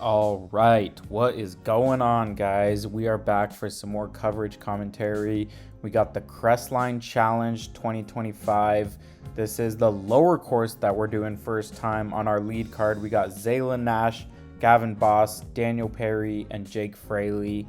All right, what is going on, guys? We are back for some more coverage commentary. We got the Crestline Challenge 2025. This is the lower course that we're doing first time. On our lead card, we got Zaylen Nash, Gavin Boss, Daniel Perry, and Jake Froehle,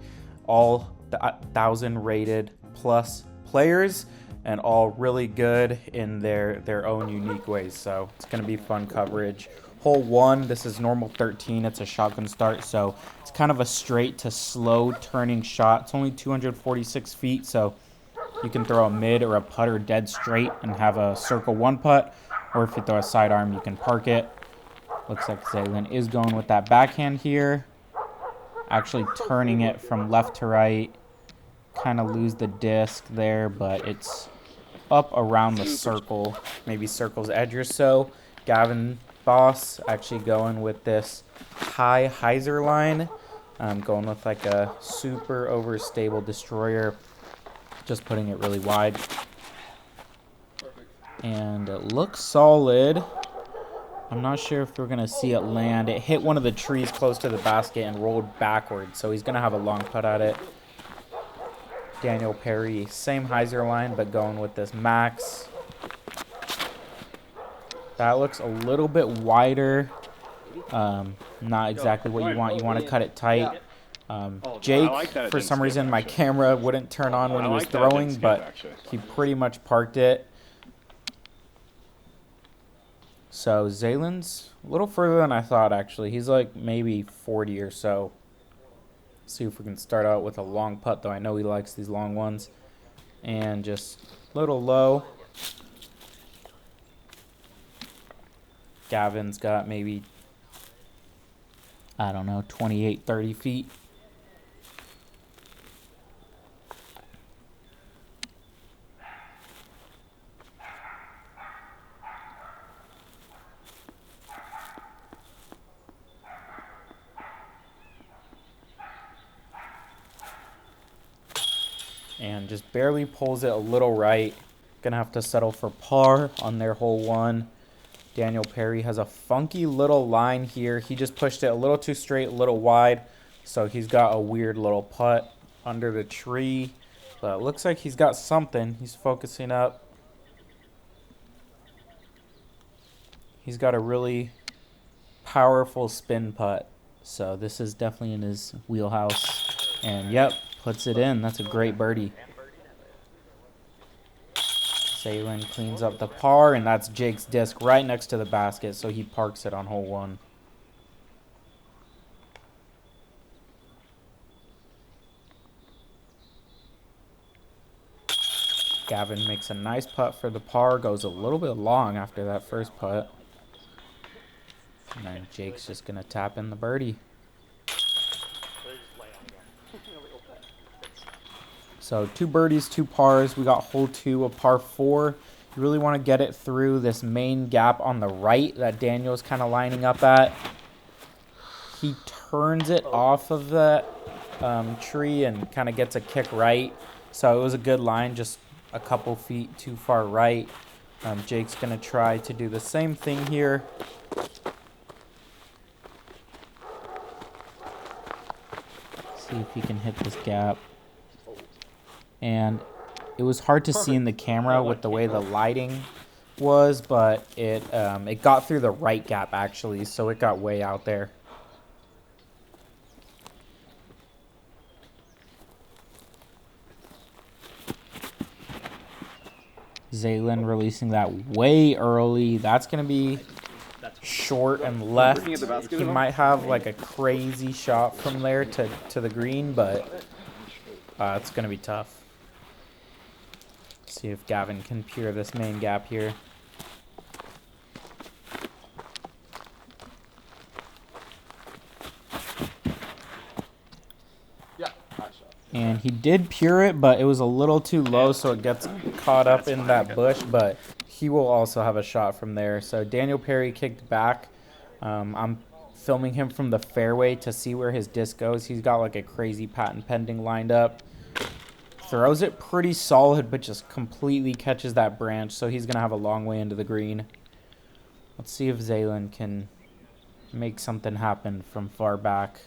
all 1,000 rated plus players, and all really good in their own unique ways. So it's going to be fun coverage. Hole 1, this is normal 13. It's a shotgun start, so it's kind of a straight to slow turning shot. It's only 246 feet, so you can throw a mid or a putter dead straight and have a circle one putt, or if you throw a sidearm, you can park it. Looks like Zaylen is going with that backhand here, actually turning it from left to right. Kind of lose the disc there, but it's up around the circle, maybe circle's edge or so. Gavin Boss actually going with this high hyzer line. Going with like a super overstable destroyer, just putting it really wide. And it looks solid. I'm not sure if we're gonna see it land. It hit one of the trees close to the basket and rolled backwards, so he's gonna have a long putt at it. Daniel Perry, same hyzer line, but going with this max. That looks a little bit wider. Not exactly what you want. You want to cut it tight. Jake, for some reason, my camera wouldn't turn on when he was throwing, but he pretty much parked it. So Zaylen's a little further than I thought, actually. He's like maybe 40 or so. See if we can start out with a long putt, though. I know he likes these long ones. And just a little low. Gavin's got maybe, I don't know, 28, 30 feet. And just barely pulls it a little right. Gonna have to settle for par on their hole 1. Daniel Perry has a funky little line here. He just pushed it a little too straight, a little wide. So he's got a weird little putt under the tree. But it looks like he's got something. He's focusing up. He's got a really powerful spin putt. So this is definitely in his wheelhouse. And yep, puts it in. That's a great birdie. Zaylen cleans up the par, and that's Jake's disc right next to the basket, so he parks it on hole 1. Gavin makes a nice putt for the par, goes a little bit long after that first putt. And then Jake's just going to tap in the birdie. So 2 birdies, 2 pars. We got hole 2, a par 4. You really want to get it through this main gap on the right that Daniel's kind of lining up at. He turns it off of that tree and kind of gets a kick right. So it was a good line, just a couple feet too far right. Jake's going to try to do the same thing here. See if he can hit this gap. And it was hard to see in the camera with the way the lighting was, but it got through the right gap, actually, so it got way out there. Zaylen releasing that way early. That's going to be short and left. He might have like a crazy shot from there to the green, but it's going to be tough. See if Gavin can peer this main gap here. And he did peer it, but it was a little too low, so it gets caught up in that bush, but he will also have a shot from there. So Daniel Perry kicked back. I'm filming him from the fairway to see where his disc goes. He's got like a crazy patent pending lined up. Throws it pretty solid, but just completely catches that branch, so he's going to have a long way into the green. Let's see if Zaylen can make something happen from far back.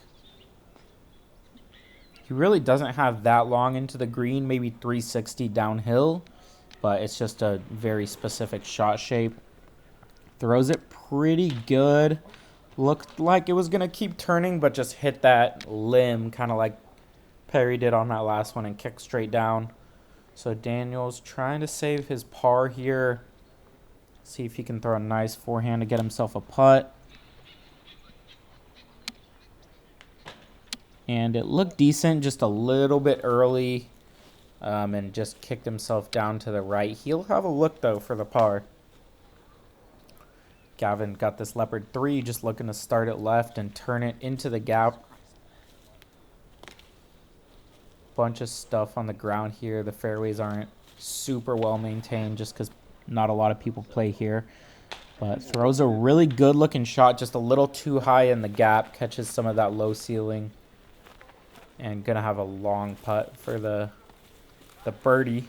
He really doesn't have that long into the green, maybe 360 downhill, but it's just a very specific shot shape. Throws it pretty good. Looked like it was going to keep turning, but just hit that limb, kind of like Perry did on that last one, and kicked straight down. So Daniel's trying to save his par here. See if he can throw a nice forehand to get himself a putt. And it looked decent, just a little bit early, and just kicked himself down to the right. He'll have a look, though, for the par. Gavin got this leopard 3, just looking to start it left and turn it into the gap. Bunch of stuff on the ground here. The fairways aren't super well maintained just because not a lot of people play here. But throws a really good looking shot, just a little too high in the gap. Catches some of that low ceiling. And gonna have a long putt for the birdie.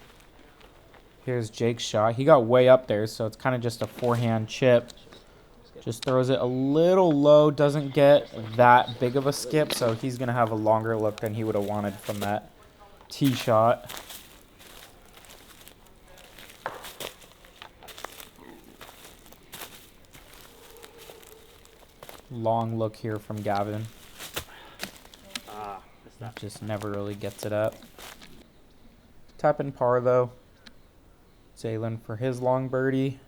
Here's Jake's shot. He got way up there, so it's kind of just a forehand chip. Just throws it a little low, doesn't get that big of a skip, so he's gonna have a longer look than he would have wanted from that tee shot. Long look here from Gavin. Just never really gets it up. Tap in par, though. Zaylen for his long birdie.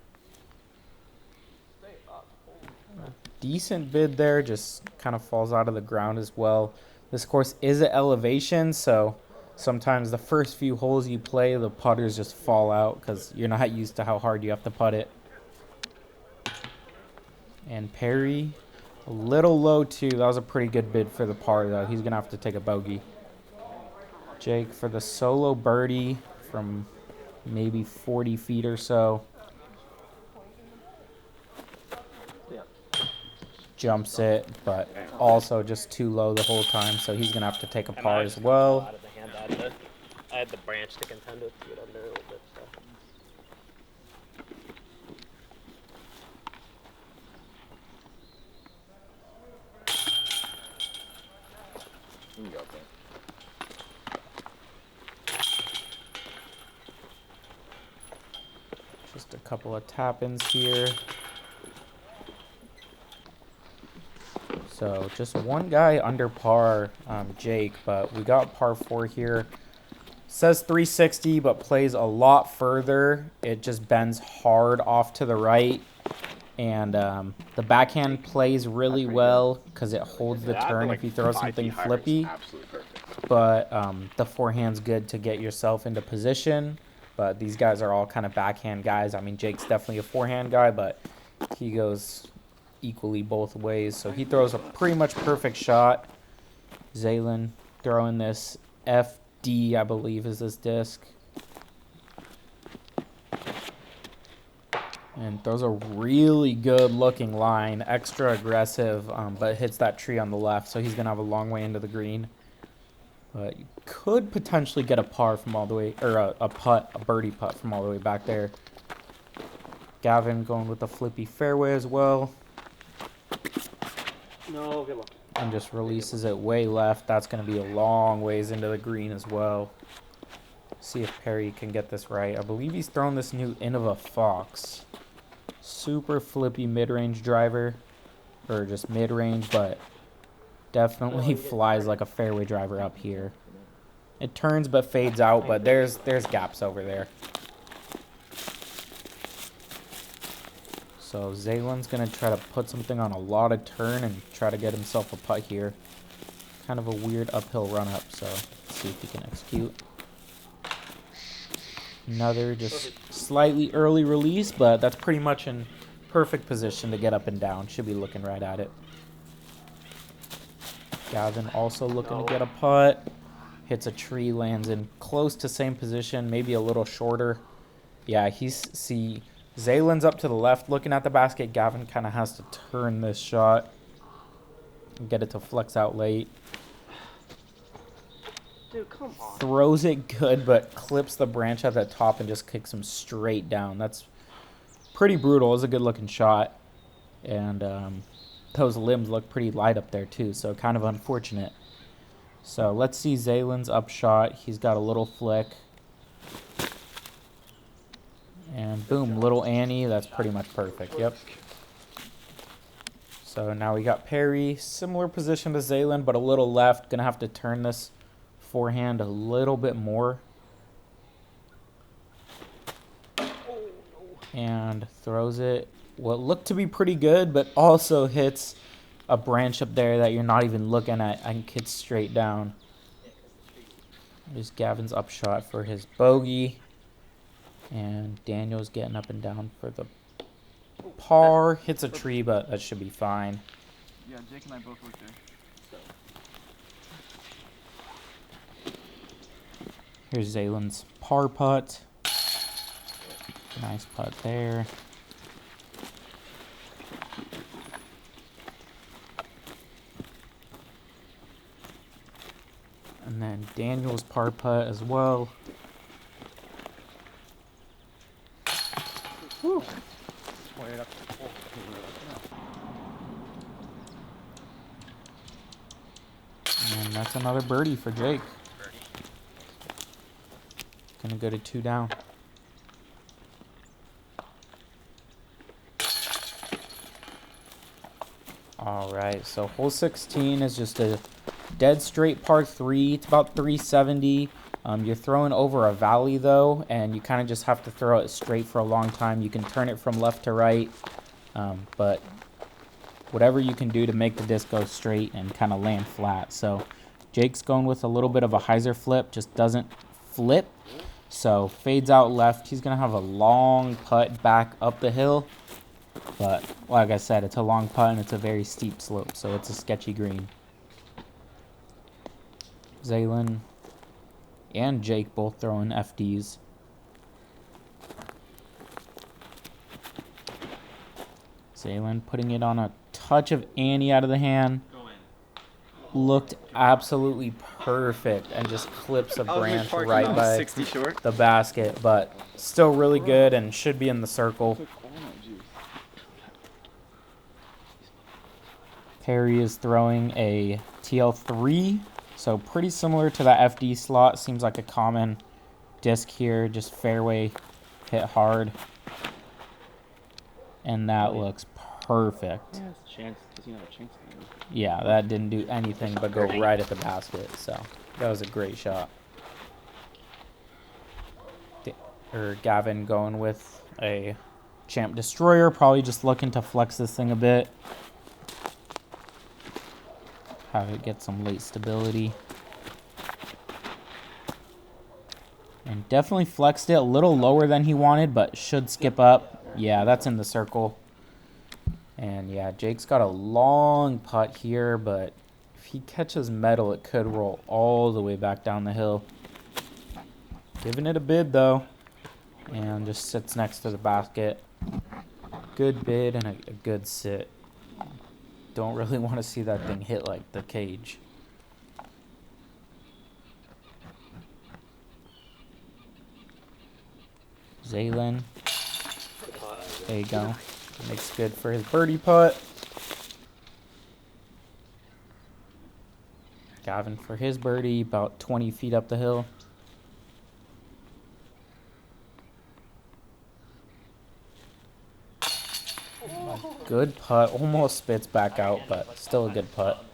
Decent bid there, just kind of falls out of the ground as well. This course is at elevation, so sometimes the first few holes you play, the putters just fall out because you're not used to how hard you have to putt it. And Perry, a little low too. That was a pretty good bid for the par, though. He's going to have to take a bogey. Jake for the solo birdie from maybe 40 feet or so. Jumps it, but also just too low the whole time, so he's going to have to take a par as well. I had the branch to contend with to get under a little bit, so. You can go up there. Just a couple of tap-ins here. So just one guy under par, Jake, but we got par 4 here. Says 360, but plays a lot further. It just bends hard off to the right. And the backhand plays really well because it holds the turn if you throw something flippy. But the forehand's good to get yourself into position. But these guys are all kind of backhand guys. I mean, Jake's definitely a forehand guy, but he goes equally both ways. So he throws a pretty much perfect shot. Zaylen throwing this FD, I believe, is this disc. And throws a really good looking line, extra aggressive, but hits that tree on the left, so he's going to have a long way into the green. But you could potentially get a par from all the way, or a birdie putt from all the way back there. Gavin going with a flippy fairway as well. No, good luck. And just releases it way left. That's going to be a long ways into the green as well. See if Perry can get this right. I believe he's throwing this new Innova Fox. Super flippy mid-range driver. Or just mid-range, but definitely flies like a fairway driver up here. It turns but fades out, but there's gaps over there. So Zaylen's going to try to put something on a lot of turn and try to get himself a putt here. Kind of a weird uphill run-up, so let's see if he can execute. Another just slightly early release, but that's pretty much in perfect position to get up and down. Should be looking right at it. Gavin also looking to get a putt. Hits a tree, lands in close to same position, maybe a little shorter. Yeah, Zaylen's up to the left looking at the basket. Gavin kind of has to turn this shot and get it to flex out late. Dude, come on. Throws it good, but clips the branch at the top and just kicks him straight down. That's pretty brutal. It's a good looking shot. And those limbs look pretty light up there too, so kind of unfortunate. So let's see Zaylen's upshot. He's got a little flick. And boom, little Annie. That's pretty much perfect. Yep. So now we got Perry. Similar position to Zaylen, but a little left. Gonna have to turn this forehand a little bit more. And throws it what looked to be pretty good, but also hits a branch up there that you're not even looking at and hits straight down. There's Gavin's upshot for his bogey. And Daniel's getting up and down for the par. Hits a tree, but that should be fine. Yeah, Jake and I both work there. Here's Zaylen's par putt. Nice putt there. And then Daniel's par putt as well. Woo. And that's another birdie for Jake. Gonna go to 2 down. All right, so hole 16 is just a dead straight par 3. It's about 370. You're throwing over a valley though, and you kind of just have to throw it straight for a long time. You can turn it from left to right, but whatever you can do to make the disc go straight and kind of land flat. So Jake's going with a little bit of a hyzer flip, just doesn't flip. So fades out left. He's going to have a long putt back up the hill. But like I said, it's a long putt and it's a very steep slope, so it's a sketchy green. Zaylen and Jake both throwing FDs. Zaylen putting it on a touch of Annie out of the hand. Looked absolutely perfect and just clips a branch right by 60 short. the basket, but still really good and should be in the circle. Perry is throwing a TL3, so pretty similar to that FD slot. Seems like a common disc here, just fairway hit hard. And that looks perfect. Yeah, it's a chance. Does he have a chance? Yeah, that didn't do anything but go right at the basket, so that was a great shot. Gavin going with a Champ Destroyer, probably just looking to flex this thing a bit. Have it get some late stability. And definitely flexed it a little lower than he wanted, but should skip up. Yeah, that's in the circle. And yeah, Jake's got a long putt here, but if he catches metal, it could roll all the way back down the hill. Giving it a bid though, and just sits next to the basket. Good bid and a good sit. Don't really want to see that thing hit like the cage. Zaylen. There you go. Makes good for his birdie putt. Gavin for his birdie, about 20 feet up the hill. Good putt. Almost spits back out, but still a good putt.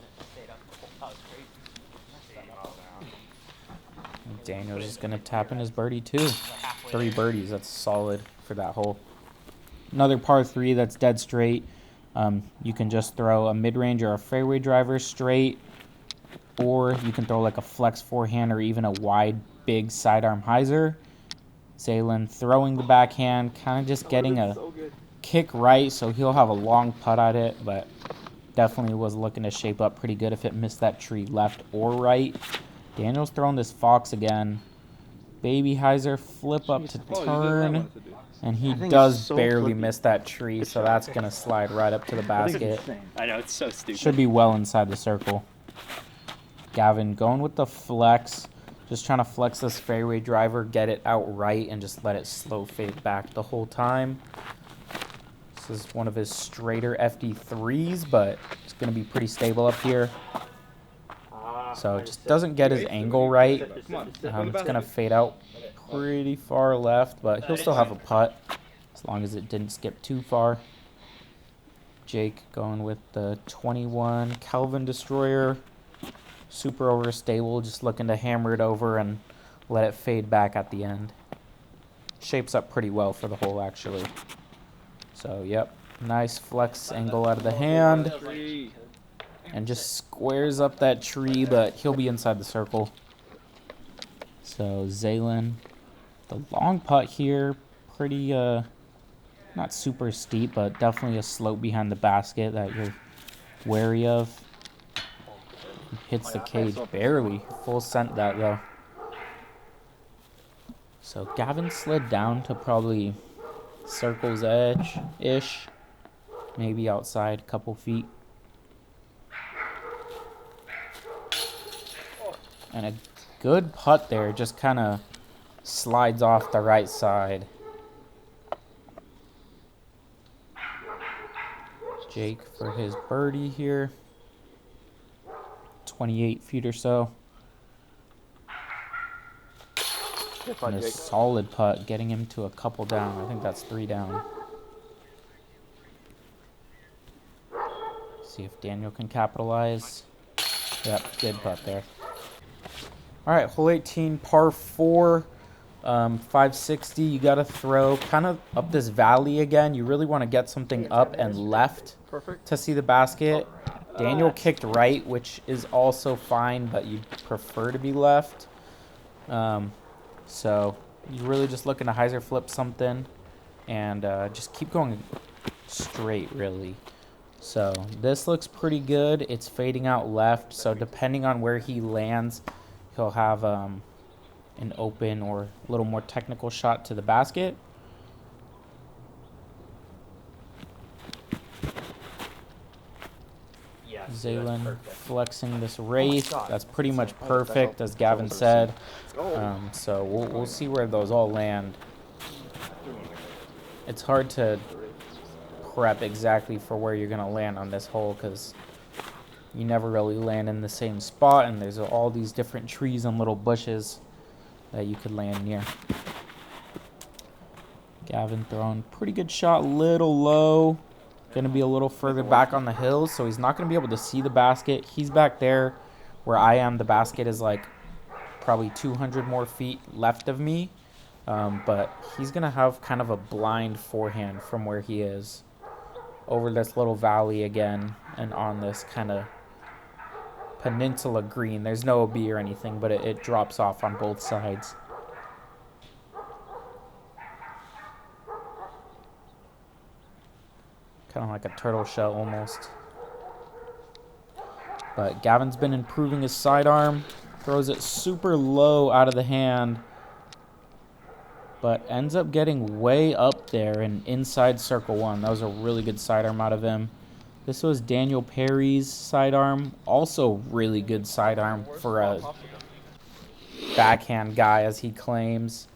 Daniel's just going to tap in his birdie too. 3 birdies. That's solid for that hole. Another par 3 that's dead straight. You can just throw a mid-range or a fairway driver straight, or you can throw like a flex forehand or even a wide, big sidearm hyzer. Zaylen throwing the backhand, kind of just getting a kick right, so he'll have a long putt at it, but definitely was looking to shape up pretty good if it missed that tree left or right. Daniel's throwing this fox again. Baby hyzer, flip up to turn. And he does barely miss that tree, so that's going to slide right up to the basket. I know, it's so stupid. Should be well inside the circle. Gavin going with the flex. Just trying to flex this fairway driver, get it out right, and just let it slow fade back the whole time. This is one of his straighter FD3s, but it's going to be pretty stable up here. So it just doesn't get his angle right. It's going to fade out pretty far left, but he'll still have a putt as long as it didn't skip too far. Jake going with the 21 Kelvin Destroyer. Super overstable, just looking to hammer it over and let it fade back at the end. Shapes up pretty well for the hole, actually. So, yep, nice flex angle out of the hand. And just squares up that tree, but he'll be inside the circle. So, Zaylen, the long putt here, pretty, not super steep, but definitely a slope behind the basket that you're wary of. Hits the cage barely. Full sent that, though. So, Gavin slid down to probably circle's edge-ish. Maybe outside a couple feet. And a good putt there, just kind of slides off the right side. Jake for his birdie here. 28 feet or so. And a solid putt, getting him to a couple down. I think that's 3 down. See if Daniel can capitalize. Yep, good putt there. All right, hole 18, par 4, 560. You got to throw kind of up this valley again. You really want to get something up and left to see the basket. Daniel kicked right, which is also fine, but you'd prefer to be left. So you're really just looking to hyzer flip something and just keep going straight, really. So this looks pretty good. It's fading out left, so depending on where he lands, he'll have an open or a little more technical shot to the basket. Zaylen flexing this wraith. That's pretty much perfect, as Gavin said. So we'll see where those all land. It's hard to prep exactly for where you're going to land on this hole because you never really land in the same spot, and there's all these different trees and little bushes that you could land near. Gavin throwing pretty good shot, little low. Going to be a little further back on the hills, so he's not going to be able to see the basket. He's back there where I am. The basket is like probably 200 more feet left of me, but he's going to have kind of a blind forehand from where he is over this little valley again and on this kind of peninsula green. There's no OB or anything, but it drops off on both sides. Kind of like a turtle shell almost. But Gavin's been improving his sidearm. Throws it super low out of the hand, but ends up getting way up there and inside circle 1. That was a really good sidearm out of him. This was Daniel Perry's sidearm. Also really good sidearm for a backhand guy, as he claims.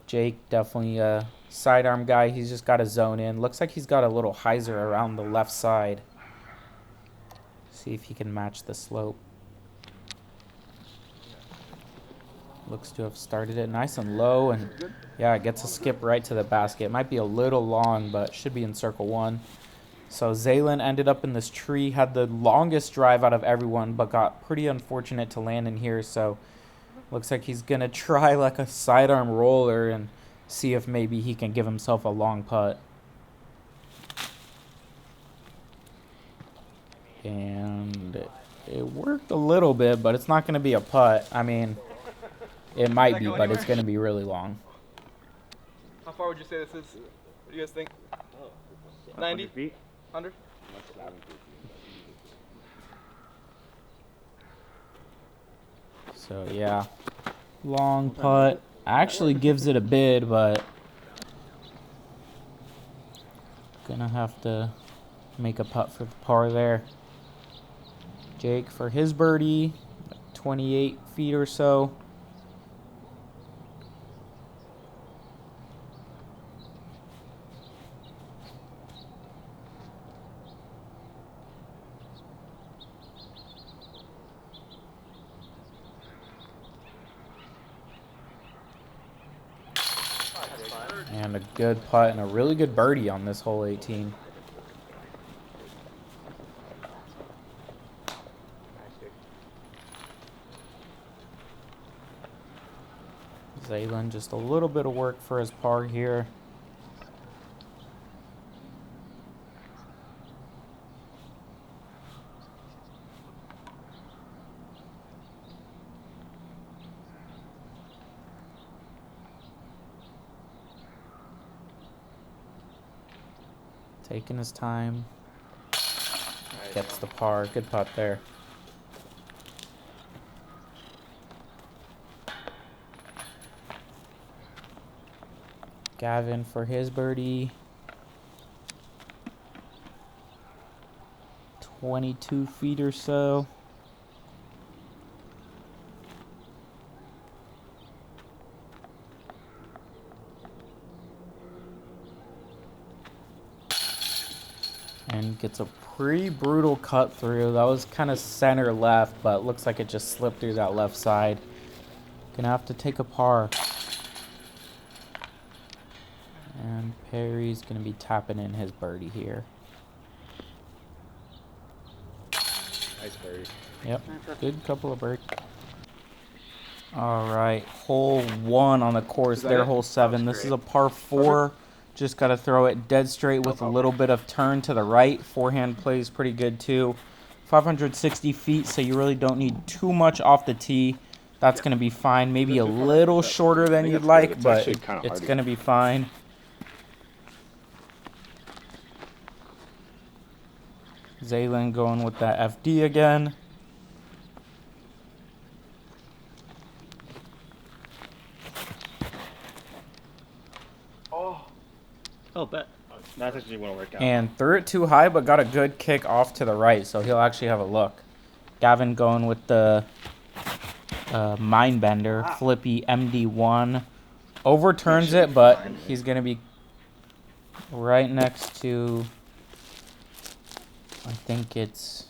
Jake, definitely a sidearm guy. He's just got to zone in. Looks like he's got a little hyzer around the left side. See if he can match the slope. Looks to have started it nice and low, and yeah, it gets a skip right to the basket. It might be a little long, but should be in circle 1. So Zaylen ended up in this tree, had the longest drive out of everyone, but got pretty unfortunate to land in here. So looks like he's going to try like a sidearm roller and see if maybe he can give himself a long putt. And it worked a little bit, but it's not going to be a putt. I mean, it might be, but it's going to be really long. How far would you say this is? What do you guys think? 90 feet? 100? So, yeah. Long putt. Actually gives it a bid, but gonna have to make a putt for the par there. Jake for his birdie, 28 feet or so. And a good putt and a really good birdie on this hole 18. Zaylen just a little bit of work for his par here. Taking his time. Gets the par. Good putt there. Gavin for his birdie. 22 feet or so. And gets a pretty brutal cut through. That was kind of center left, but looks like it just slipped through that left side. Gonna have to take a par. And Perry's gonna be tapping in his birdie here. Nice birdie. Yep, good couple of birdies. All right, hole 1 on the course there, hole 7. This is a par 4. Just got to throw it dead straight with a little bit of turn to the right. Forehand plays pretty good too. 560 feet, so you really don't need too much off the tee. That's going to be fine. Maybe a little shorter than you'd like, but it's going to be fine. Zaylen going with that FD again. Oh, bet. That's actually going to work out. And threw it too high, but got a good kick off to the right, so he'll actually have a look. Gavin going with the Mindbender, flippy MD1. Overturns it, but he's going to be right next to, I think it's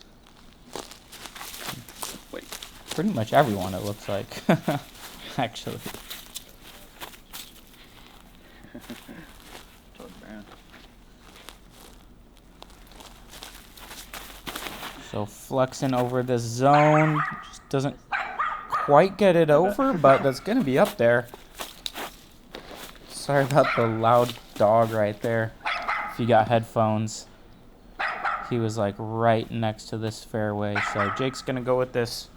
pretty much everyone, it looks like, actually. So flexing over this zone, just doesn't quite get it over, but that's going to be up there. Sorry about the loud dog right there. If you got headphones, he was like right next to this fairway. So Jake's going to go with this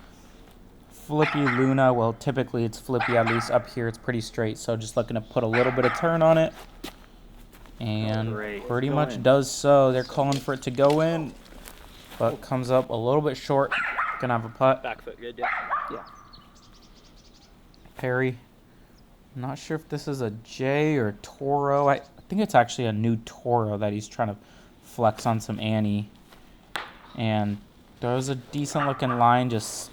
flippy Luna. Well, typically it's flippy, at least up here it's pretty straight. So just looking to put a little bit of turn on it. And pretty much does so. They're calling for it to go in. But comes up a little bit short. Gonna have a putt. Back foot good, yeah. Yeah. Perry. I'm not sure if this is a J or Toro. I think it's actually a new Toro that he's trying to flex on some Annie. And there's a decent looking line, just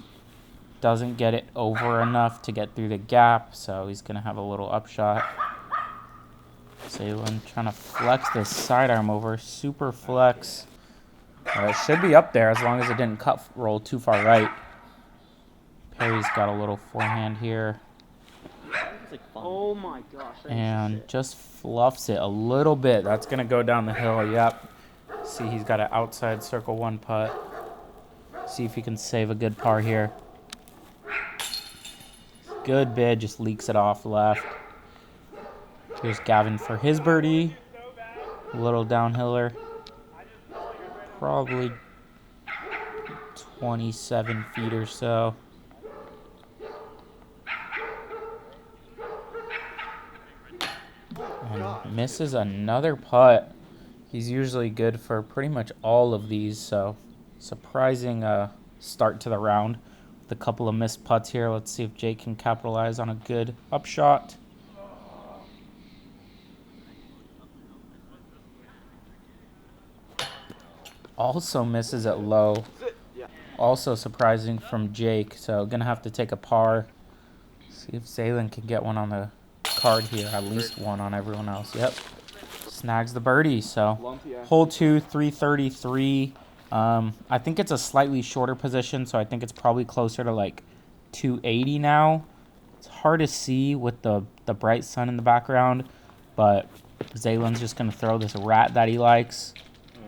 doesn't get it over enough to get through the gap. So he's gonna have a little upshot. Zaylen trying to flex this sidearm over. Super flex. It should be up there as long as it didn't cut roll too far right. Perry's got a little forehand here. Oh my gosh. And just fluffs it a little bit. That's going to go down the hill. Yep. See, he's got an outside circle 1 putt. See if he can save a good par here. Good bid. Just leaks it off left. Here's Gavin for his birdie. A little downhiller. Probably 27 feet or so. And misses another putt. He's usually good for pretty much all of these, so surprising start to the round. With a couple of missed putts here. Let's see if Jake can capitalize on a good upshot. Also misses it low. Also surprising from Jake, so gonna have to take a par. See if Zaylen can get one on the card here, at least one on everyone else. Yep, snags the birdie. So hole 2, 333. I think it's a slightly shorter position, so I think it's probably closer to like 280 now. It's hard to see with the bright sun in the background. but Zaylen's just going to throw this rat that he likes.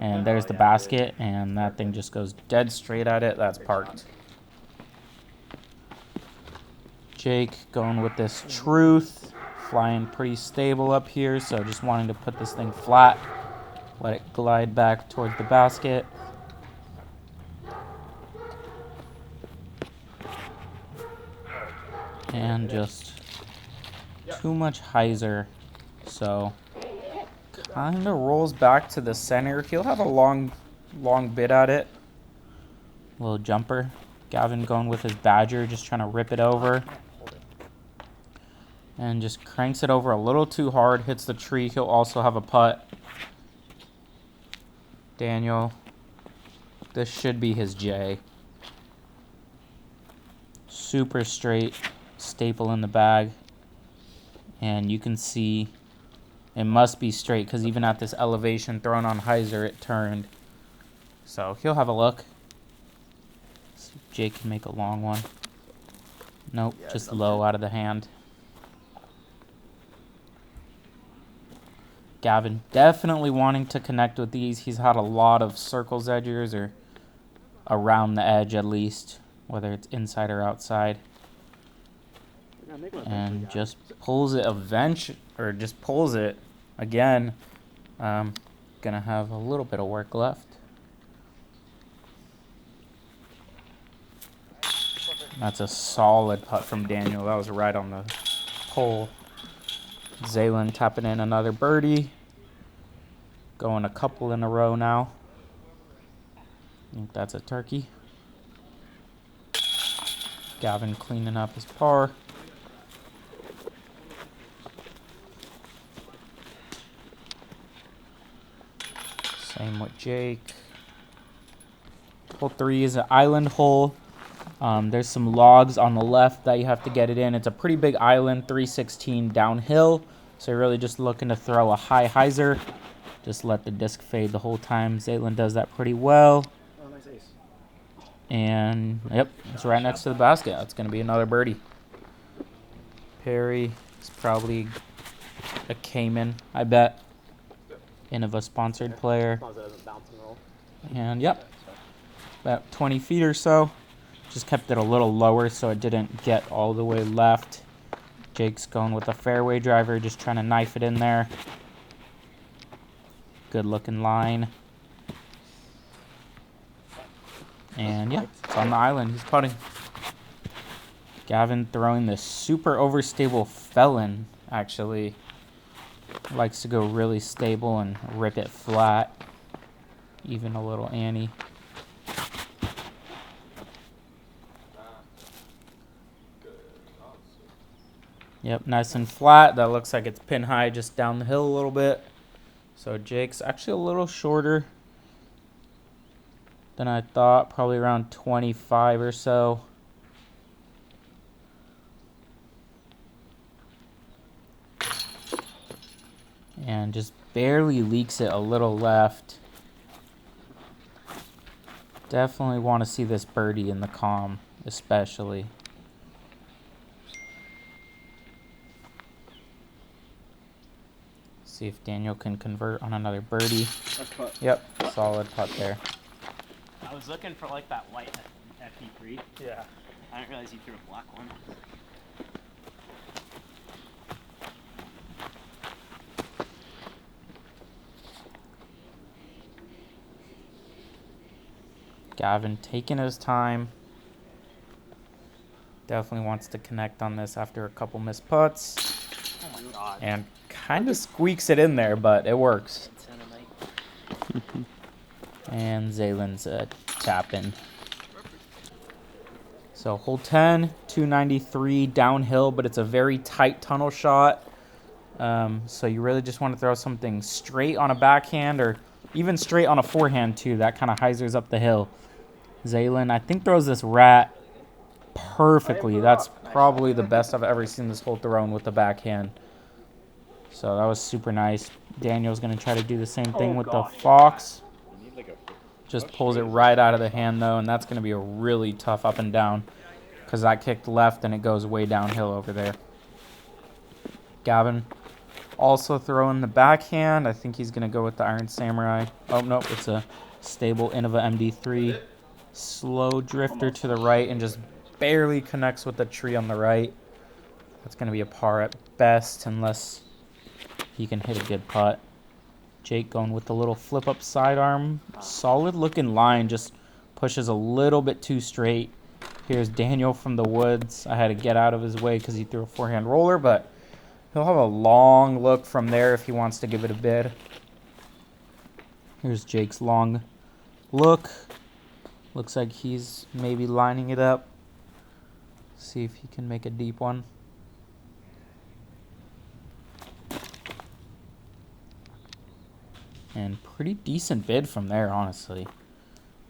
And there's the basket, and that thing just goes dead straight at it. That's parked. Jake going with this truth. Flying pretty stable up here, so just wanting to put this thing flat. Let it glide back towards the basket. And just too much hyzer. So kind of rolls back to the center. He'll have a long bit at it. Little jumper. Gavin going with his badger, just trying to rip it over. And just cranks it over a little too hard. Hits the tree. He'll also have a putt. Daniel. This should be his J. Super straight. Staple in the bag. And you can see it must be straight because even at this elevation thrown on hyzer, it turned. So he'll have a look. See if Jake can make a long one. Nope, yeah, just low out of the hand. Gavin definitely wanting to connect with these. He's had a lot of circles edgers or around the edge at least, whether it's inside or outside. And just pulls it just pulls it again. Gonna have a little bit of work left. That's a solid putt from Daniel. That was right on the pole. Zaylen tapping in another birdie. Going a couple in a row now. I think that's a turkey. Gavin cleaning up his par. Same with Jake. Hole 3 is an island hole. There's some logs on the left that you have to get it in. It's a pretty big island, 316 downhill. So you're really just looking to throw a high hyzer. Just let the disc fade the whole time. Zaylen does that pretty well. Oh, nice ace. And, yep, it's right next to the basket. That's going to be another birdie. Perry is probably a Cayman, I bet. Innova sponsored player. As long as it doesn't bounce and roll. And, yep, about 20 feet or so. Just kept it a little lower so it didn't get all the way left. Jake's going with a fairway driver, just trying to knife it in there. Good looking line. And yeah, it's on the island. He's putting. Gavin throwing this super overstable felon, actually. Likes to go really stable and rip it flat. Even a little Annie. Yep, nice and flat. That looks like it's pin high just down the hill a little bit. So Jake's actually a little shorter than I thought, probably around 25 or so. And just barely leaks it a little left. Definitely want to see this birdie in the calm, especially. See if Daniel can convert on another birdie. Yep, solid putt there. I was looking for like that white FE3. Yeah. I didn't realize you threw a black one. Gavin taking his time. Definitely wants to connect on this after a couple missed putts. Oh my god. And kind of squeaks it in there, but it works. And Zaylen's tapping. So hole 10, 293 downhill, but it's a very tight tunnel shot. So you really just want to throw something straight on a backhand or even straight on a forehand too. That kind of hyzers up the hill. Zaylen, I think, throws this rat perfectly. That's probably the best I've ever seen this hole thrown with the backhand. So that was super nice. Daniel's going to try to do the same thing with the Fox. Just pulls it right out of the hand, though, and that's going to be a really tough up and down because that kicked left and it goes way downhill over there. Gavin also throwing the backhand. I think he's going to go with the Iron Samurai. Oh, nope, it's a stable Innova MD3. Slow drifter to the right and just barely connects with the tree on the right. That's going to be a par at best unless he can hit a good putt. Jake going with the little flip-up sidearm. Solid-looking line, just pushes a little bit too straight. Here's Daniel from the woods. I had to get out of his way because he threw a forehand roller, but he'll have a long look from there if he wants to give it a bid. Here's Jake's long look. Looks like he's maybe lining it up. See if he can make a deep one. And pretty decent bid from there, honestly.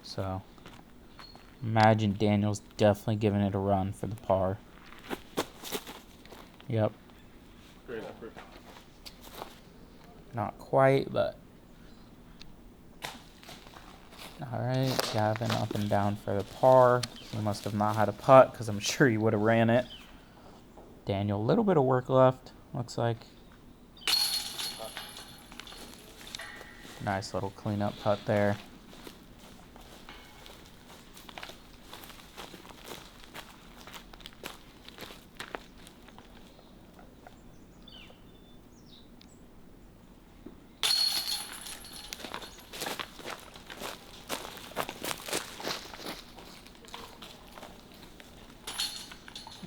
So, imagine Daniel's definitely giving it a run for the par. Yep. Great effort. Not quite, but... Alright, Gavin up and down for the par. He must have not had a putt, because I'm sure he would have ran it. Daniel, a little bit of work left, looks like. Nice little cleanup putt there.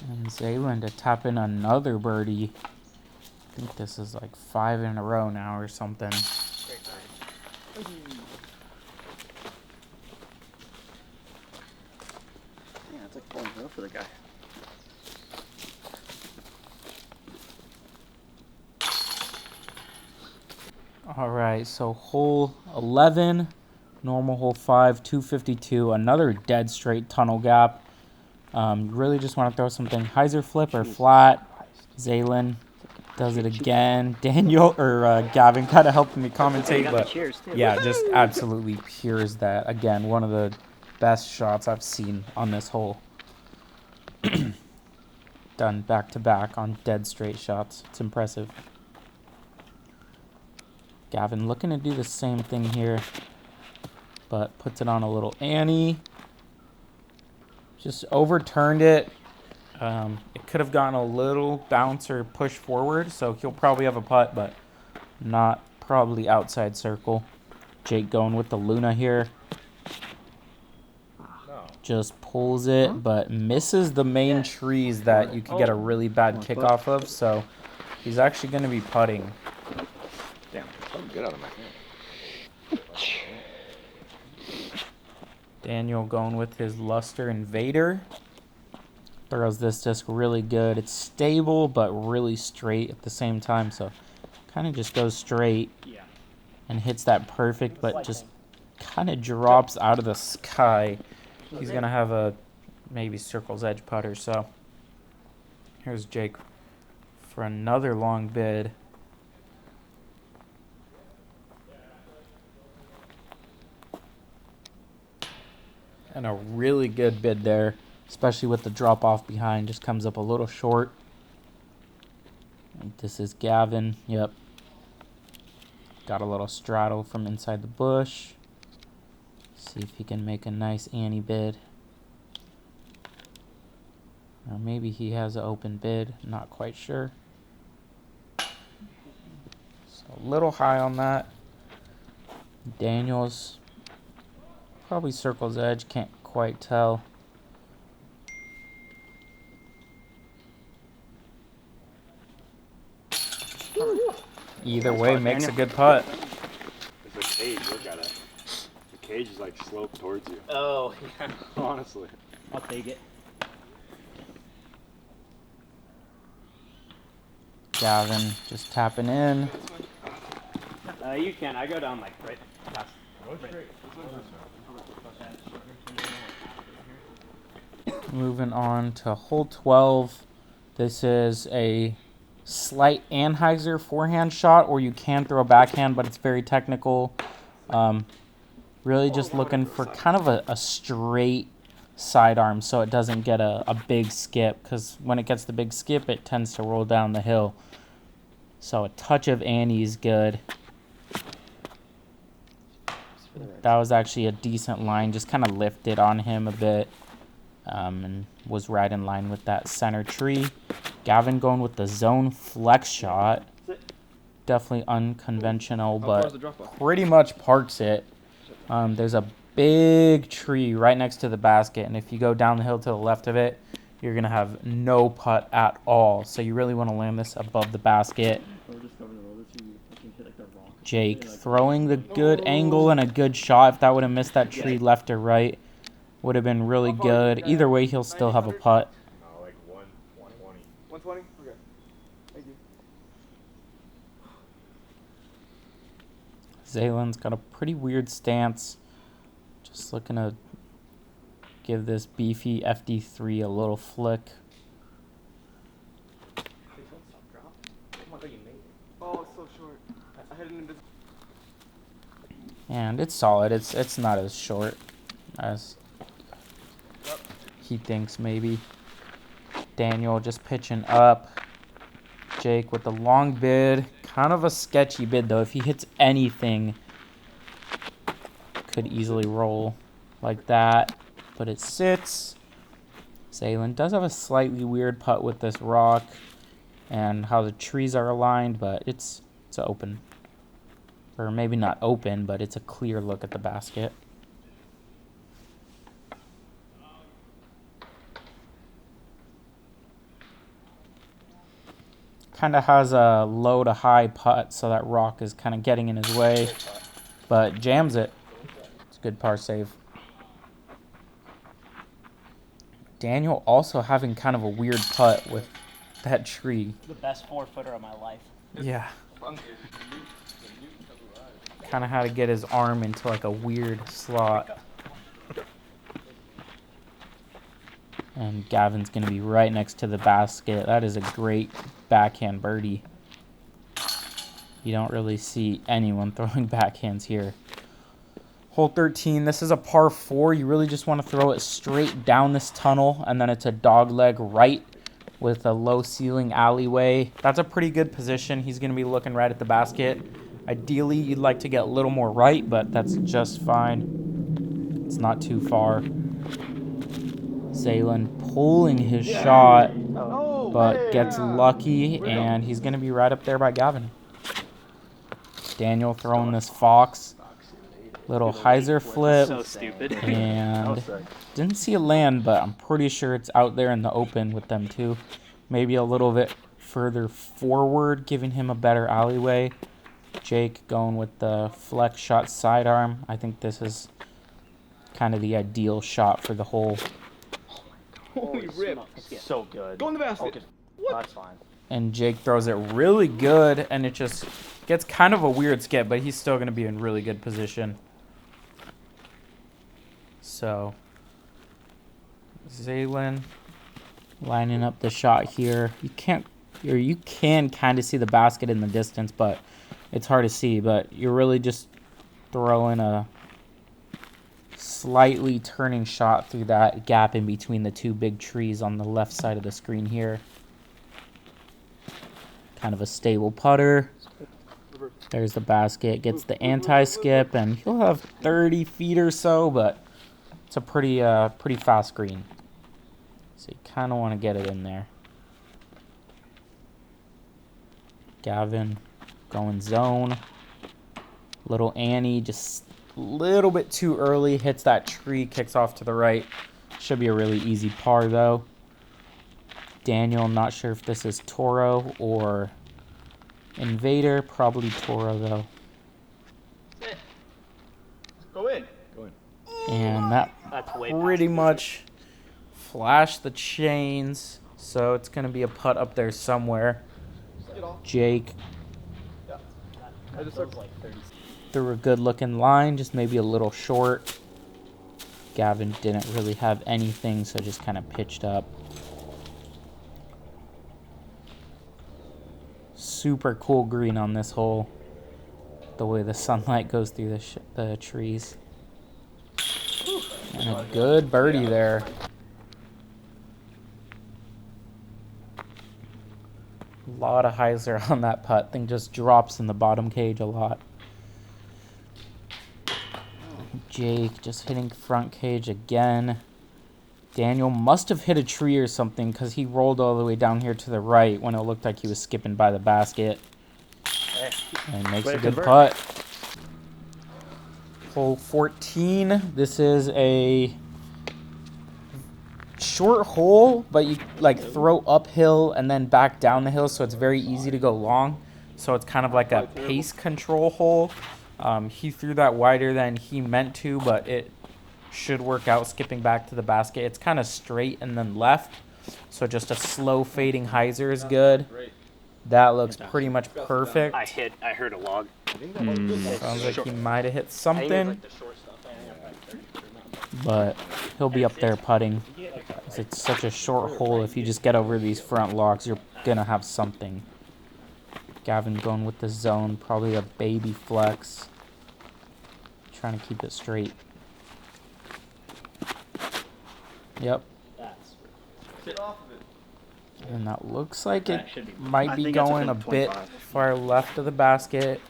And Zaylen to tap in another birdie. I think this is like 5 in a row now or something. Yeah, it's like 4-0 for the guy. All right, so hole 11, normal hole 5, 252, another dead straight tunnel gap. You really just want to throw something hyzer flip or flat. Zaylen does it again. Daniel or Gavin kind of helped me commentate, but yeah, just absolutely pures that. Again, one of the best shots I've seen on this hole. Done back to back on dead straight shots. It's impressive. Gavin looking to do the same thing here, but puts it on a little Annie. Just overturned it. It could have gotten a little bounce or push forward, so he'll probably have a putt, but not probably outside circle. Jake going with the Luna here. Just pulls it, but misses the main trees that you could get a really bad kick off of, so he's actually going to be putting. Damn, get out of my hand. Daniel going with his Luster Invader. Throws this disc really good. It's stable, but really straight at the same time, so kind of just goes straight and hits that perfect, but just kind of drops out of the sky. He's going to have a maybe circle's edge putter, so here's Jake for another long bid. And a really good bid there, especially with the drop off behind. Just comes up a little short. And this is Gavin. Yep. Got a little straddle from inside the bush. See if he can make a nice Annie bid. Or maybe he has an open bid. Not quite sure. So a little high on that. Daniels. Probably circle's edge, can't quite tell. Either way, makes a good putt. It's a cage, look at it. The cage is like sloped towards you. Oh, yeah. Honestly. I'll take it. Gavin just tapping in. You can. I go down like right past. Moving on to hole 12. This is a slight Anheuser forehand shot, or you can throw a backhand, but it's very technical. Really just looking for kind of a straight sidearm so it doesn't get a big skip, because when it gets the big skip, it tends to roll down the hill. So a touch of Annie's good. That was actually a decent line. Just kind of lifted on him a bit. And was right in line with that center tree. Gavin going with the zone flex shot. Definitely unconventional, but pretty much parks it. There's a big tree right next to the basket, and if you go down the hill to the left of it, you're going to have no putt at all. So you really want to land this above the basket. Jake throwing the good angle and a good shot. If that would have missed that tree left or right, would have been really good. Either way, he'll still have a putt. Like 120. 120? Okay. Thank you. Zaylen's got a pretty weird stance. Just looking to give this beefy FD3 a little flick. Oh, it's so short. I had it in this. And it's solid. It's not as short as he thinks maybe. Daniel just pitching up. Jake with the long bid. Kind of a sketchy bid though. If he hits anything, could easily roll like that. But it sits. Zaylen does have a slightly weird putt with this rock and how the trees are aligned, but it's open. Or maybe not open, but it's a clear look at the basket. Kind of has a low to high putt, so that rock is kind of getting in his way, but jams it. It's a good par save. Daniel also having kind of a weird putt with that tree. The best 4-footer of my life. Yeah. Kind of had to get his arm into like a weird slot. And Gavin's going to be right next to the basket. That is a great backhand birdie. You don't really see anyone throwing backhands here. Hole 13, this is a par 4. You really just want to throw it straight down this tunnel, and then it's a dog leg right with a low ceiling alleyway. That's a pretty good position. He's going to be looking right at the basket. Ideally, you'd like to get a little more right, but that's just fine. It's not too far. Zaylen pulling his shot, but gets lucky, and he's going to be right up there by Gavin. Daniel throwing this fox. Little hyzer flip. So stupid. And didn't see a land, but I'm pretty sure it's out there in the open with them too. Maybe a little bit further forward, giving him a better alleyway. Jake going with the flex shot sidearm. I think this is kind of the ideal shot for the hole. Holy rip. So good. Go in the basket. Okay. What? That's fine. And Jake throws it really good, and it just gets kind of a weird skip, but he's still going to be in really good position. So, Zaylen lining up the shot here. You can kind of see the basket in the distance, but it's hard to see. But you're really just throwing a slightly turning shot through that gap in between the two big trees on the left side of the screen here. Kind of a stable putter. There's the basket, gets the anti-skip, and he'll have 30 feet or so, but it's a pretty fast green. So you kind of want to get it in there. Gavin going zone. Little Annie just a little bit too early, hits that tree, kicks off to the right. Should be a really easy par though. Daniel, I'm not sure if this is Toro or Invader. Probably Toro though. Go in. And that That's way pretty past much flashed the chains. So it's going to be a putt up there somewhere. Get off. Jake Yeah. I just Feels like 30. threw a good looking line, just maybe a little short. Gavin didn't really have anything, so just kind of pitched up. Super cool green on this hole. The way the sunlight goes through the trees. And a good birdie there. A lot of hyzer on that putt. Thing just drops in the bottom cage a lot. Jake just hitting front cage again. Daniel must have hit a tree or something because he rolled all the way down here to the right when it looked like he was skipping by the basket. And makes a good putt. Hole 14. This is a short hole, but you like throw uphill and then back down the hill, so it's very easy to go long. So it's kind of like a pace control hole. He threw that wider than he meant to, but it should work out skipping back to the basket. It's kind of straight and then left, so just a slow fading hyzer is good. That looks pretty much perfect. I heard a log. Sounds like he might have hit something, but he'll be up there putting. It's such a short hole. If you just get over these front logs, you're gonna have something. Gavin going with the zone, probably a baby flex. Trying to keep it straight. Yep. Sit off of it. And that looks like it I might be think it's going a within bit 25. far left of the basket.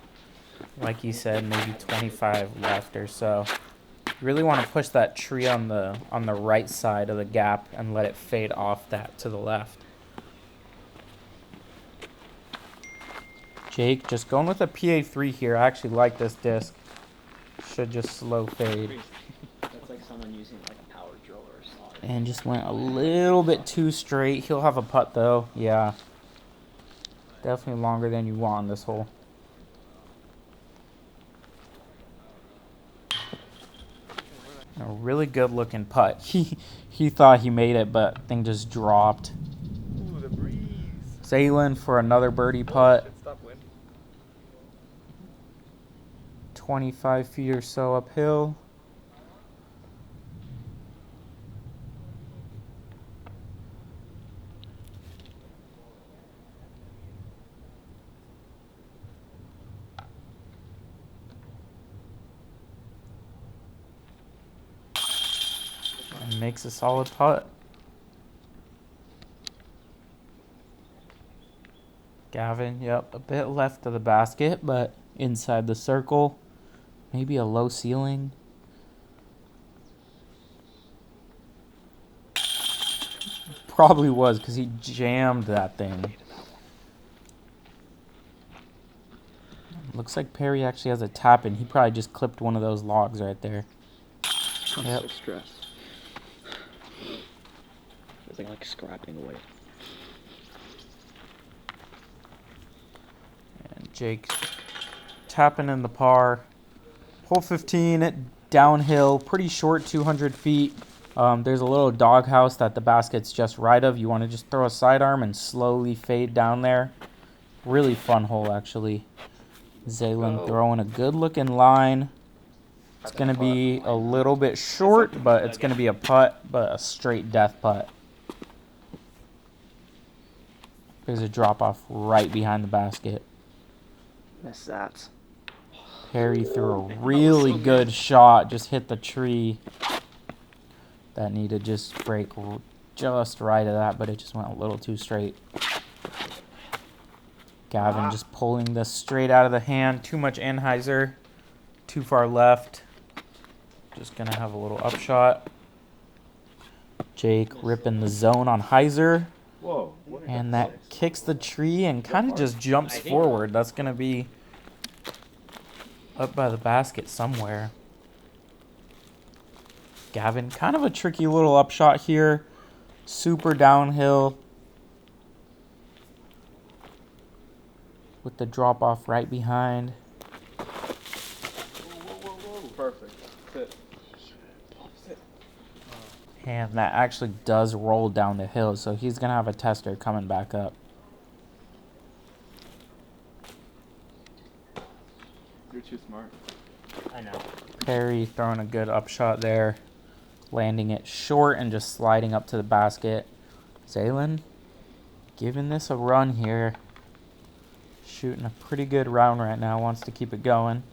Like you said, maybe 25 left or so. You really want to push that tree on the right side of the gap and let it fade off that to the left. Jake just going with a PA3 here. I actually like this disc. Should just slow fade. That's like someone using like a power drill or a saw. And just went a little bit too straight. He'll have a putt though. Yeah. Definitely longer than you want on this hole. A really good looking putt. He thought he made it, but thing just dropped. Ooh, the breeze. Zaylin for another birdie putt. Shit, stop wind. 25 feet or so uphill. And makes a solid putt. Gavin, yep, a bit left of the basket, but inside the circle. Maybe a low ceiling. Probably was because he jammed that thing. Looks like Perry actually has a tap in. He probably just clipped one of those logs right there. Yep. So stressed. It's like scrapping away. And Jake tapping in the par. Hole 15, downhill, pretty short, 200 feet. There's a little doghouse that the basket's just right of. You want to just throw a sidearm and slowly fade down there. Really fun hole, actually. Zaylin throwing a good-looking line. It's going to be a little bit short, but it's going to be a putt, but a straight death putt. There's a drop-off right behind the basket. Miss that. Perry threw a really good shot, just hit the tree. That needed just break just right of that, but it just went a little too straight. Gavin just pulling this straight out of the hand. Too much Anheuser, too far left. Just going to have a little upshot. Jake ripping the zone on Heiser. Whoa. And that kicks the tree and kind of just jumps forward. That's going to be up by the basket somewhere. Gavin, kind of a tricky little upshot here. Super downhill. With the drop off right behind. Perfect. Sit. And that actually does roll down the hill, so he's going to have a tester coming back up. You're too smart. I know. Perry throwing a good upshot there. Landing it short and just sliding up to the basket. Zaylin giving this a run here. Shooting a pretty good round right now. Wants to keep it going.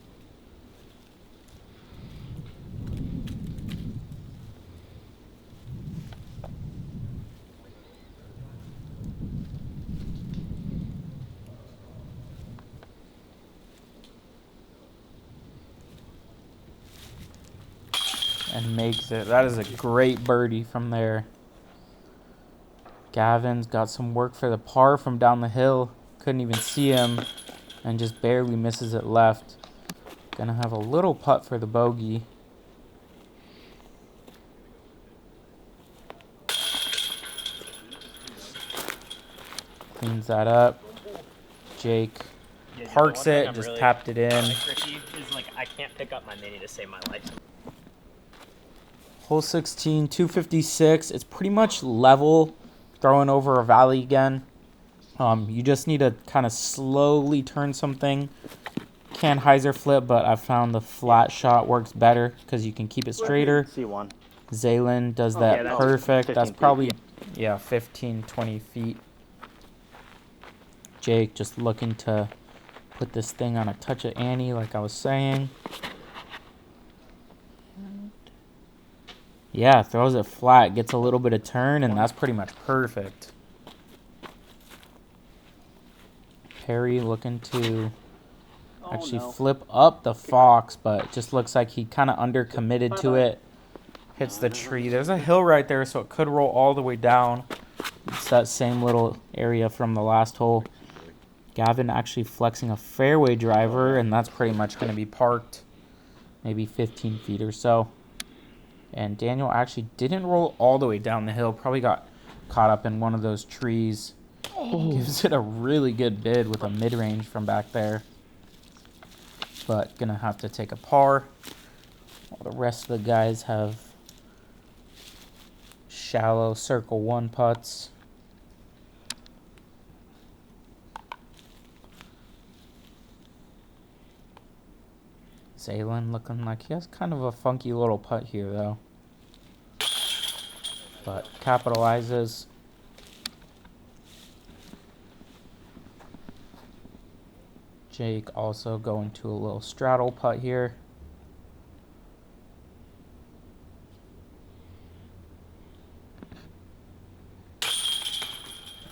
and makes it. That is a great birdie from there. Gavin's got some work for the par from down the hill. Couldn't even see him and just barely misses it left. Gonna have a little putt for the bogey. Cleans that up. Jake Yeah, parks the one thing it, I'm just really, tapped it in. like, Ricky, is like I can't pick up my mini to save my life. Hole 16, 256. It's pretty much level, throwing over a valley again. You just need to kind of slowly turn something. Can hyzer flip, but I found the flat shot works better because you can keep it straighter. C1. Zaylen does that yeah, that's perfect. 15 That's feet, probably, yeah, 15, 20 feet. Jake just looking to put this thing on a touch of Annie, like I was saying. Yeah, throws it flat, gets a little bit of turn, and that's pretty much perfect. Perry looking to actually flip up the Fox, but it just looks like he kind of undercommitted to it. Hits the tree. There's a hill right there, so it could roll all the way down. It's that same little area from the last hole. Gavin actually flexing a fairway driver, and that's pretty much going to be parked maybe 15 feet or so. And Daniel actually didn't roll all the way down the hill. Probably got caught up in one of those trees. Gives it a really good bid with a mid-range from back there. But gonna have to take a par. All the rest of the guys have shallow circle 1 putts. Zaylen looking like he has kind of a funky little putt here, though. But capitalizes. Jake also going to a little straddle putt here.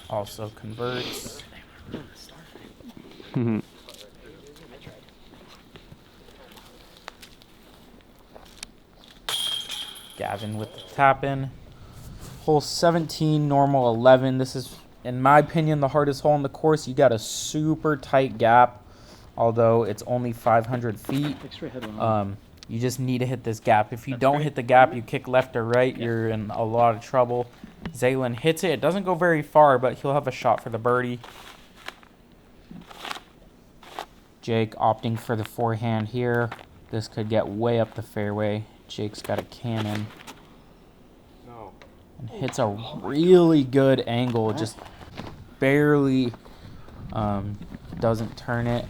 Also converts. Gavin with the tap in. Hole 17, normal 11. This is, in my opinion, the hardest hole in the course. You got a super tight gap, although it's only 500 feet. You just need to hit this gap. If you don't hit the gap, you kick left or right, you're in a lot of trouble. Zaylen hits it. It doesn't go very far, but he'll have a shot for the birdie. Jake opting for the forehand here. This could get way up the fairway. Jake's got a cannon. No. And hits a really good angle. Just barely doesn't turn it.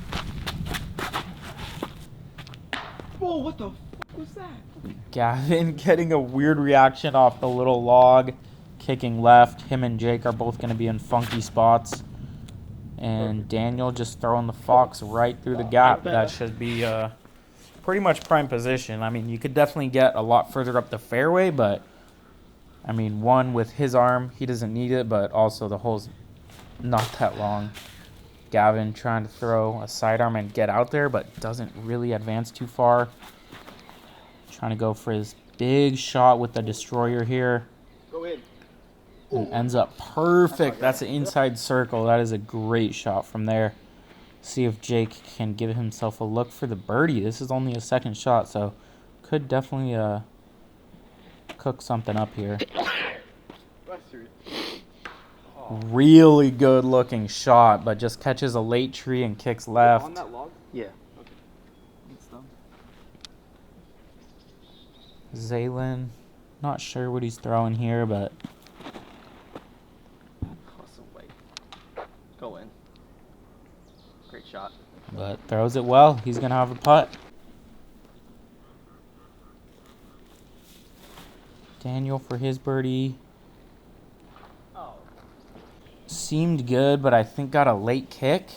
Whoa, what the fuck was that? Gavin getting a weird reaction off the little log. Kicking left. Him and Jake are both going to be in funky spots. And Daniel just throwing the Fox right through the gap. That should be pretty much prime position. I mean, you could definitely get a lot further up the fairway, but I mean, one, with his arm, he doesn't need it, but also the hole's not that long. Gavin trying to throw a sidearm and get out there, but doesn't really advance too far. Trying to go for his big shot with the destroyer here. Go in. And ends up perfect. That's an inside circle. That is a great shot from there. See if Jake can give himself a look for the birdie. This is only a second shot, so could definitely cook something up here. Really good looking shot, but just catches a late tree and kicks left. On that log? Yeah. Okay. It's done. Zaylen, not sure what he's throwing here, but Awesome weight. Go in. Great shot. throws it well. He's gonna have a putt. Daniel for his birdie. Oh. Seemed good, but I think got a late kick.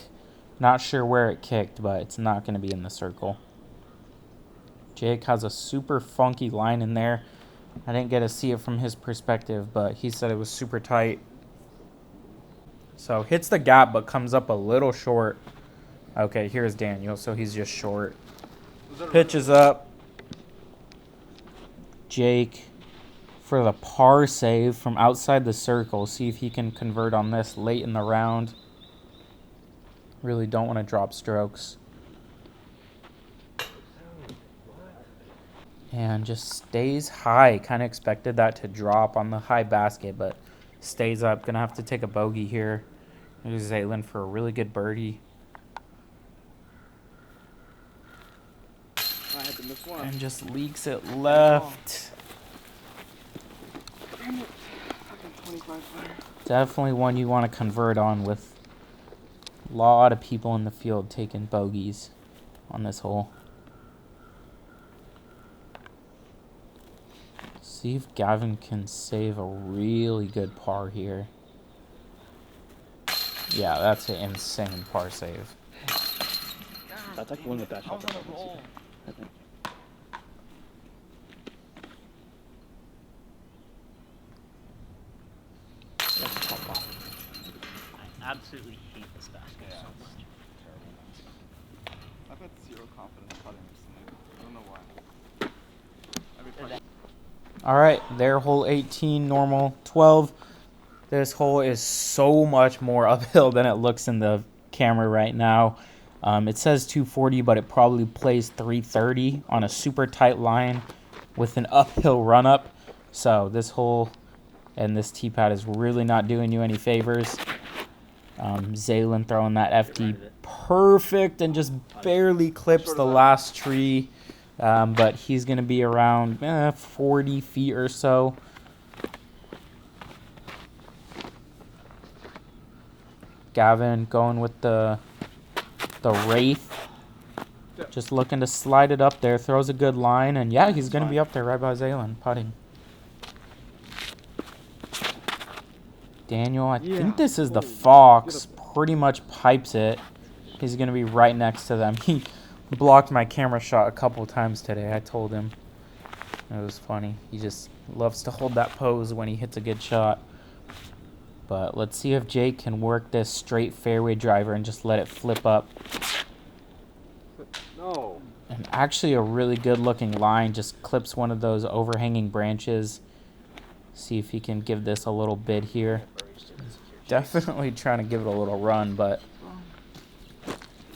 Not sure where it kicked, but it's not going to be in the circle. Jake has a super funky line in there. I didn't get to see it from his perspective, but he said it was super tight. So hits the gap, but comes up a little short. Okay, here's Daniel, so he's just short. Pitches up. Jake for the par save from outside the circle. See if he can convert on this late in the round. Really don't want to drop strokes. And just stays high. Kind of expected that to drop on the high basket, but stays up. Gonna have to take a bogey here. There's Zaylen for a really good birdie. I had to miss one. And just leaks it left. Dang it. Fucking 25 fire. Definitely one you want to convert on with a lot of people in the field taking bogeys on this hole. See if Gavin can save a really good par here. Yeah, that's an insane par save. That's like one of the best shots I've ever seen, I think. That's top five. I absolutely hate this basket so much. I've had zero confidence putting recently. I don't know why. Every putt. All right, there, hole 18, normal 12. This hole is so much more uphill than it looks in the camera right now. It says 240, but it probably plays 330 on a super tight line with an uphill run-up. So this hole and this tee pad is really not doing you any favors. Zaylen throwing that FD perfect and just barely clips the last tree. But he's going to be around 40 feet or so. Gavin going with the Wraith. Just looking to slide it up there. Throws a good line. And yeah, he's going to be up there right by Zaylen putting. Daniel, I think this is the Fox. Pretty much pipes it. He's going to be right next to them. He blocked my camera shot a couple times today. I told him. It was funny. He just loves to hold that pose when he hits a good shot. But let's see if Jake can work this straight fairway driver and just let it flip up. No. And actually a really good looking line. Just clips one of those overhanging branches. See if he can give this a little bid here. Definitely trying to give it a little run, but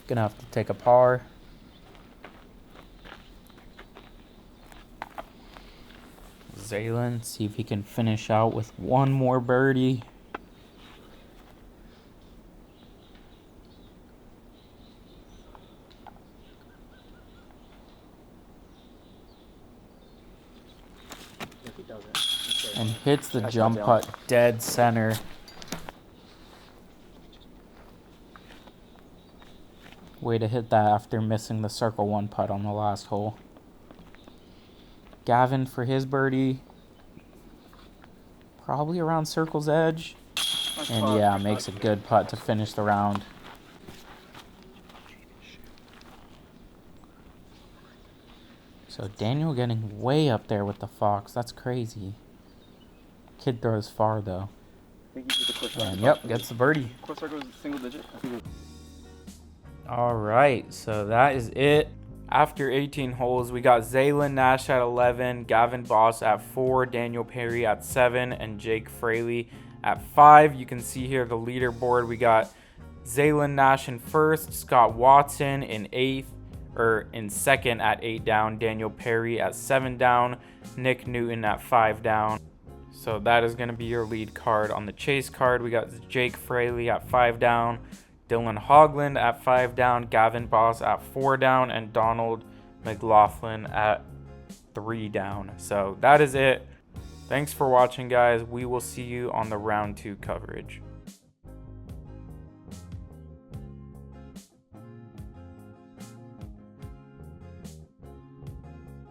gonna have to take a par. Zaylen, see if he can finish out with one more birdie. If he does it. And hits the jump putt dead center. Way to hit that after missing the circle one putt on the last hole. Gavin for his birdie. Probably around circle's edge. And yeah, makes a good putt to finish the round. So Daniel getting way up there with the Fox. That's crazy. Kid throws far though. I think he's with the course. And yep, gets the birdie. Course circle is single digit. I think All right, so that is it. After 18 holes, we got Zaylen Nash at 11, Gavin Boss at 4, Daniel Perry at 7, and Jake Froehle at 5. You can see here the leaderboard. We got Zaylen Nash in first, Scott Watson in 8th, or in second at 8 down, Daniel Perry at 7 down, Nick Newton at 5 down. So that is going to be your lead card. On the chase card, we got Jake Froehle at 5 down, Dylan Hogland at 5 down, Gavin Boss at 4 down, and Donald McLaughlin at 3 down. So that is it. Thanks for watching, guys. We will see you on the round 2 coverage.